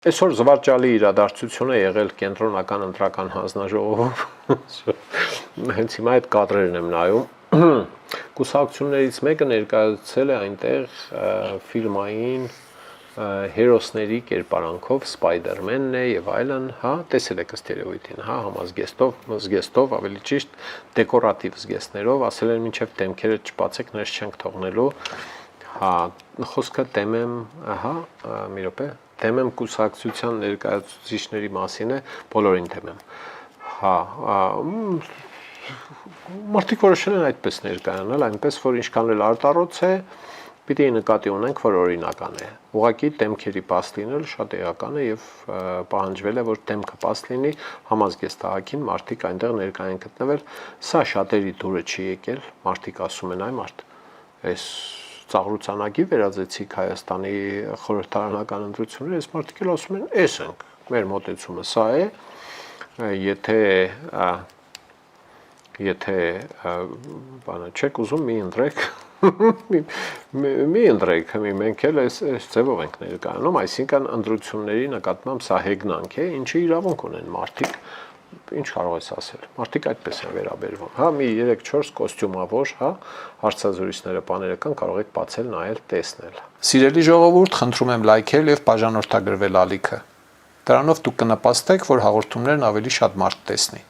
Այսօր զվարճալի իրադարձություն է եղել կենտրոնական ընտրական հանձնաժողովում։ Հենց հիմա այդ կադրերն եմ նայում։ Կուսակցություններից մեկը ներկայացել է այնտեղ ֆիլմային հերոսների կերպարանքով Սպայդերմենն է եւ այլն, հա, տեսել եք ըստ երևույթին, հա, զգեստով, ավելի ճիշտ դեկորատիվ զգեստներով, ասել են մինչեւ դեմքերը չբացեք, ներս չենք թողնելու։ Հա, խոսքը դեմեմ, ահա, մի րոպե, դեմեմ կուսակցության ներկայացուցիչների մասին է, բոլորին դեմեմ։ Հա, մարդիկ որոշել են այդպես ներկայանալ, այնպես որ ինչքան էլ արտառոց է, պիտի նկատի ունենք, որ օրինական է։ Ուղղակի դեմքերի պաս լինել շատ էական է եւ պահանջվել է, որ դեմքը պաս լինի համազգեստահակին, մարդիկ այնտեղ ներկա են գտնվել։ Սա շատերի դուրը չի եկել, մարդիկ ասում են, այ մարդ, այս ծաղրուցանակի վերածեցիք Հայաստանի խորհրդարանական ընտրությունները, այս մարդիկ էլ ասում են, էս ենք, մեր մոտեցումը սա է, եթե բանը չեք ուզում, մի ընտրեք, մի ընտրեք, մենք էլ այս ձևով ենք ներկայանում, այսինքն ընտրությունների նկատմամբ սա հեգնանք է, ինչի իրավունք ունեն մարդիկ, ինչ կարող ես ասել, մարդիկ այդպես են վերաբերվում, հա, մի 3-4 կոստյումավոր, հա, հարցազրույցները, բաները կան, կարող եք բացել, նայել, տեսնել։ Սիրելի ժողովուրդ, խնդրում եմ լայքել եւ բաժանորդագրվել ալիքը։ Դրանով դուք կնպաստեք, որ հաղորդումներն ավելի շատ մարդ տեսնի։